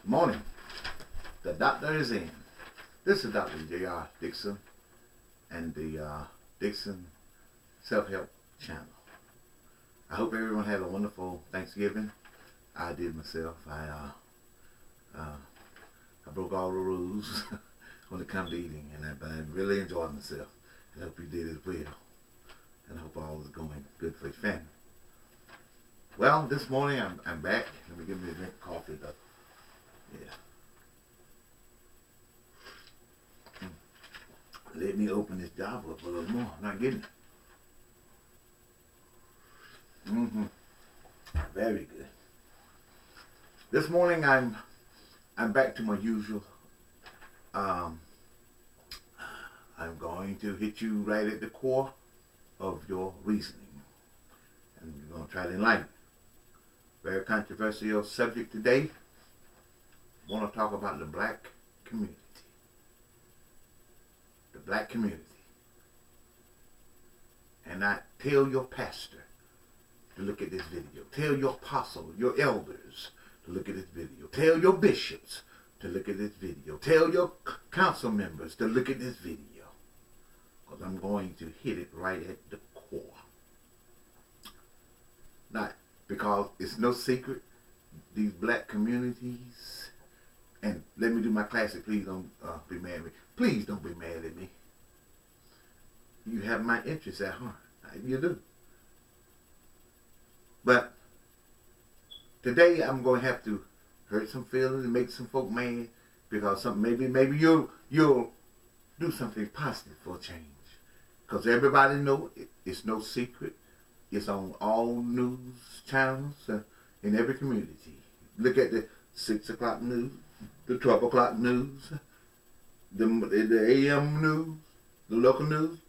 Morning. The doctor is in. This is Dr. J.R. Dixon and the Dixon Self-Help Channel. I hope everyone had a wonderful Thanksgiving. I did myself. I broke all the rules when it comes to eating, but I really enjoyed myself. I hope you did as well. And I hope all is going good for your family. Well, this morning I'm back. Let me give me a drink of coffee though. Yeah. Let me open this job up a little more. I'm not getting it. Very good. This morning I'm back to my usual. I'm going to hit you right at the core of your reasoning. And we're going to try to enlighten. Very controversial subject today. I want to talk about the black community. The black community. And I tell your pastor to look at this video. Tell your apostle, your elders to look at this video. Tell your bishops to look at this video. Tell your council members to look at this video. Because I'm going to hit it right at the core. Not because it's no secret, these black communities, and let me do my classic, please don't be mad at me. Please don't be mad at me. You have my interests at heart. You do. But today I'm going to have to hurt some feelings and make some folk mad because maybe you'll do something positive for a change. Because everybody knows it's no secret. It's on all news channels in every community. Look at the 6 o'clock news, the 12 o'clock news, the AM news, the local news,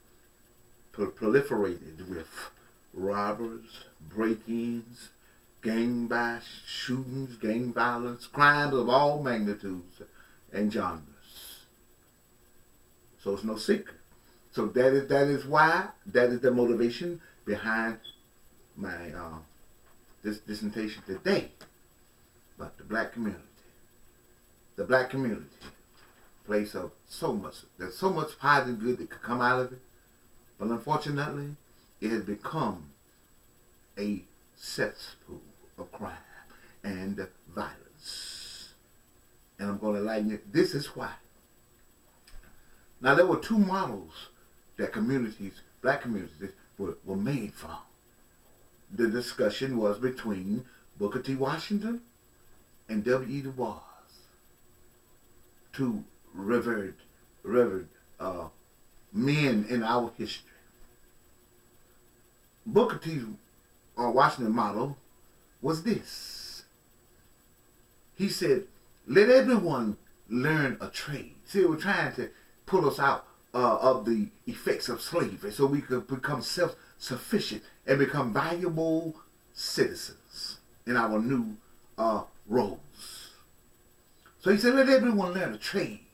proliferated with robbers, break-ins, gang bash, shootings, gang violence, crimes of all magnitudes and genres. So it's no secret. So that is why, that is the motivation behind my this dissertation today. But the black community. The black community place of so much. There's so much positive good that could come out of it. But unfortunately, it has become a cesspool of crime and violence. And I'm going to enlighten you. This is why. Now, there were two models that communities, black communities, were made from. The discussion was between Booker T. Washington and W.E. Du Bois, two revered men in our history. Booker T. Washington model was this. He said, let everyone learn a trade. See, we're trying to pull us out of the effects of slavery so we could become self-sufficient and become valuable citizens in our new roles. So he said, let everyone learn a trade.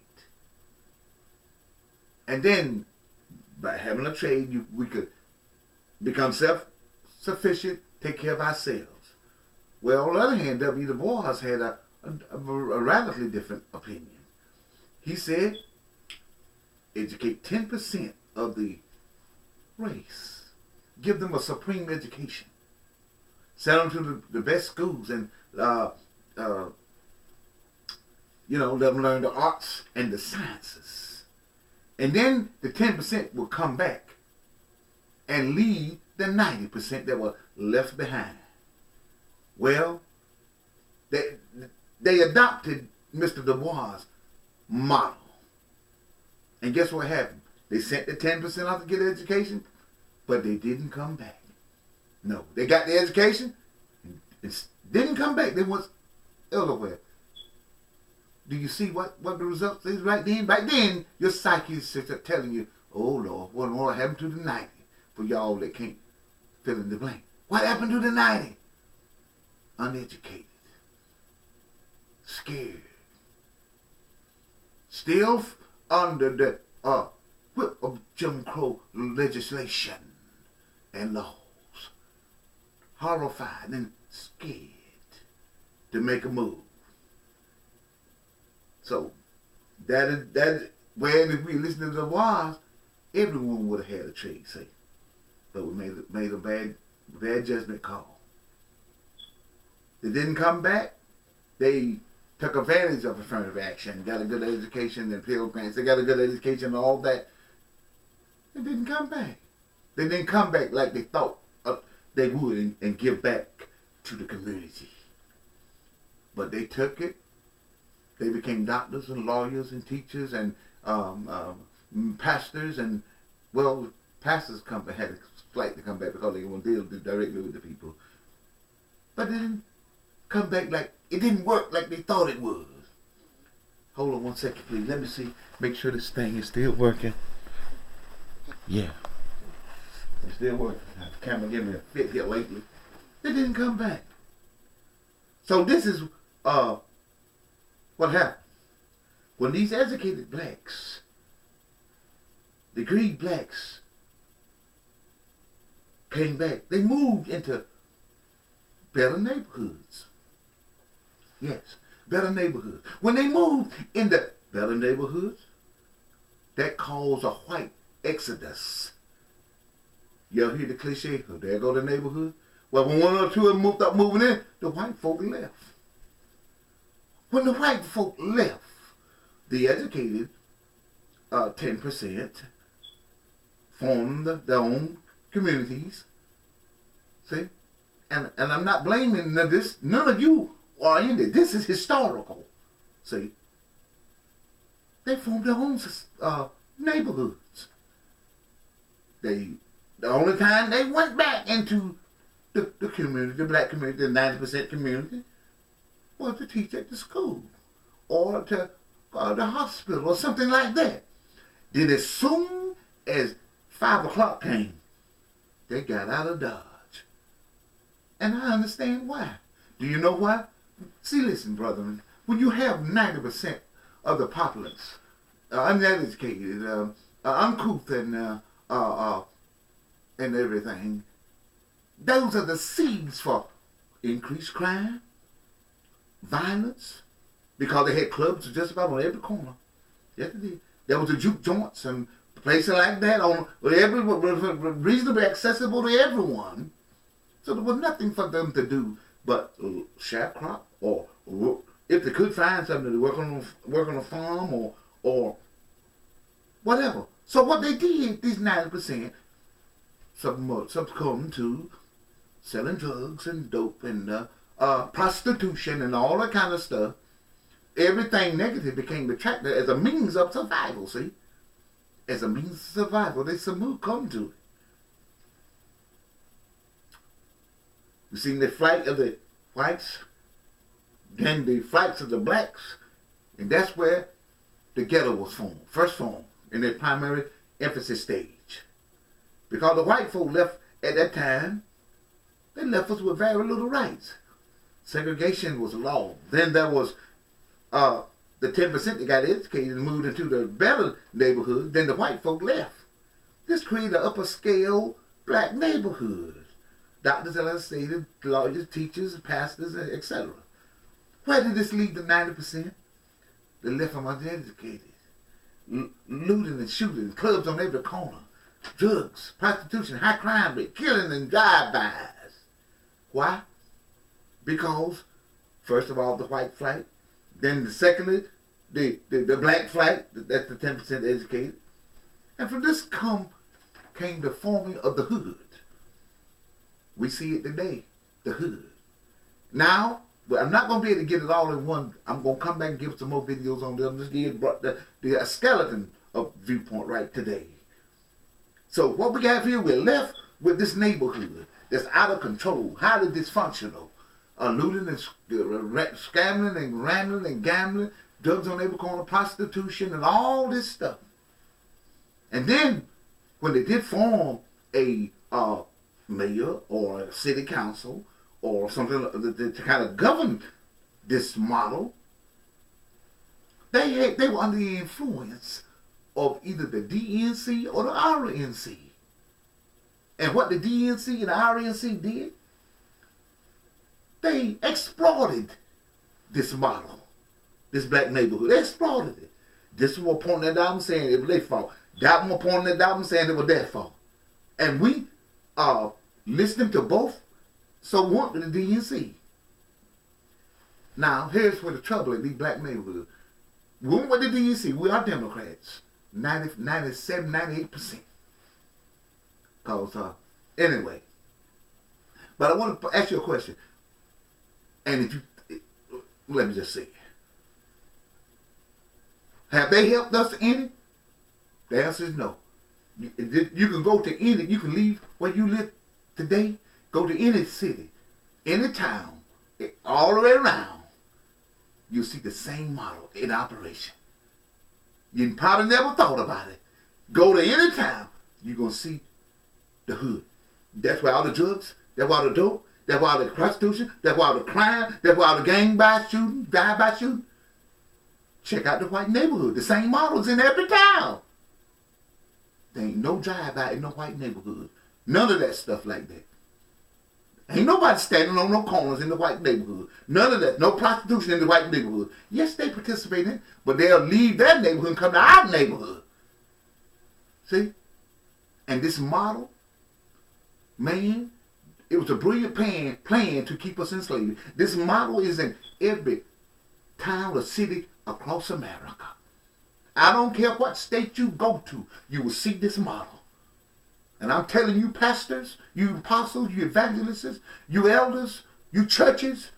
And then, by having a trade, we could become self-sufficient, take care of ourselves. Well, on the other hand, W. Du Bois had a radically different opinion. He said, educate 10% of the race. Give them a supreme education. Send them to the best schools and, let them learn the arts and the sciences. And then the 10% will come back and lead the 90% that were left behind. Well, they adopted Mr. Du Bois' model. And guess what happened? They sent the 10% off to get an education, but they didn't come back. No, they got the education, and didn't come back. They went elsewhere. Do you see what the results is right then? Back then, your psyche is telling you, oh Lord, what happened to the 90? For y'all that can't fill in the blank. What happened to the 90? Uneducated. Scared. Still under the whip of Jim Crow legislation and laws. Horrified and scared to make a move. So that when if we listen to the wise, everyone would have had a trade say. But we made a bad judgment call. They didn't come back. They took advantage of affirmative action, got a good education and Pell Grants. They got a good education and all that. They didn't come back. They didn't come back like they thought they would and give back to the community. But they took it. They became doctors and lawyers and teachers and pastors and, well, pastors had a flight to come back because they want to deal directly with the people. But they didn't come back like, it didn't work like they thought it would. Hold on one second, please. Let me see. Make sure this thing is still working. Yeah. It's still working. The camera giving me a fit here lately. They didn't come back. So this is what happened. When these educated blacks, degreed blacks, came back, they moved into better neighborhoods. Yes, better neighborhoods. When they moved into better neighborhoods, that caused a white exodus. You ever hear the cliche, oh, there go the neighborhood? Well, when one or two of them moved moving in, the white folk left. When the white folk left, the educated 10% formed their own communities. See? And I'm not blaming this. None of you are in it. This is historical. See? They formed their own neighborhoods. The only time they went back into the community, the black community, the 90% community, was to teach at the school or to the hospital or something like that. Then as soon as 5 o'clock came, they got out of Dodge. And I understand why. Do you know why? See, listen, brethren, when you have 90% of the populace uneducated, uncouth, and everything, those are the seeds for increased crime, violence, because they had clubs just about on every corner. Yes, they did. There was the juke joints and places like that on reasonably accessible to everyone. So there was nothing for them to do but sharecrop, or if they could find something to work on a farm or whatever. So what they did, these 90%, succumbed to selling drugs and dope and prostitution and all that kind of stuff. Everything negative became attractive as a means of survival, see? As a means of survival, they succumbed to it. You see the flight of the whites, then the flights of the blacks, and that's where the ghetto was formed, first formed, in their primary emphasis stage. Because the white folk left at that time, they left us with very little rights. Segregation was law. Then there was the 10% that got educated and moved into the better neighborhood. Then the white folk left. This created an upper scale black neighborhood. Doctors, as I stated, lawyers, teachers, pastors, etc. Where did this leave the 90%? They left them uneducated. Looting and shooting, clubs on every corner. Drugs, prostitution, high crime rate, killing and drive-bys. Why? Because, first of all, the white flight. Then secondly, the black flight, that's the 10% educated. And from this came the forming of the hood. We see it today, the hood. Now, but I'm not going to be able to get it all in one. I'm going to come back and give some more videos on this. I'm just going to get the skeleton of viewpoint right today. So what we have here, we're left with this neighborhood that's out of control, highly dysfunctional. Looting and scamming and rambling and gambling, drugs on every corner, prostitution and all this stuff. And then when they did form a mayor or a city council or something to kind of govern this model, they were under the influence of either the DNC or the RNC. And what the DNC and the RNC did, they exploited this model. this black neighborhood. They exploited it. This one pointing at them saying it was their fault. That one pointing at them saying it was their fault. And we are listening to both. So what the DNC? Now, here's where the trouble in these black neighborhoods. When we went to DNC, we are Democrats. 97, 98%. Because, anyway. But I want to ask you a question. And if you, let me just say, have they helped us any? The answer is no. You can go to any, you can leave where you live today, go to any city, any town, all the way around. You'll see the same model in operation. You probably never thought about it. Go to any town, you're going to see the hood. That's where all the drugs, that's where all the dope, that's where all the prostitution, that's where all the crime, that's where all the gang-by shooting, drive-by shooting. Check out the white neighborhood. The same models in every town. There ain't no drive-by in no white neighborhood. None of that stuff like that. Ain't nobody standing on no corners in the white neighborhood. None of that. No prostitution in the white neighborhood. Yes, they participate in it, but they'll leave their neighborhood and come to our neighborhood. See? And this model, man, it was a brilliant plan to keep us enslaved. This model is in every town or city across America. I don't care what state you go to, you will see this model. And I'm telling you, pastors, you apostles, you evangelists, you elders, you churches,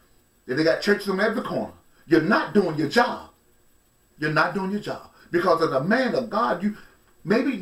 they got churches on every corner. You're not doing your job. You're not doing your job. Because as a man of God, you maybe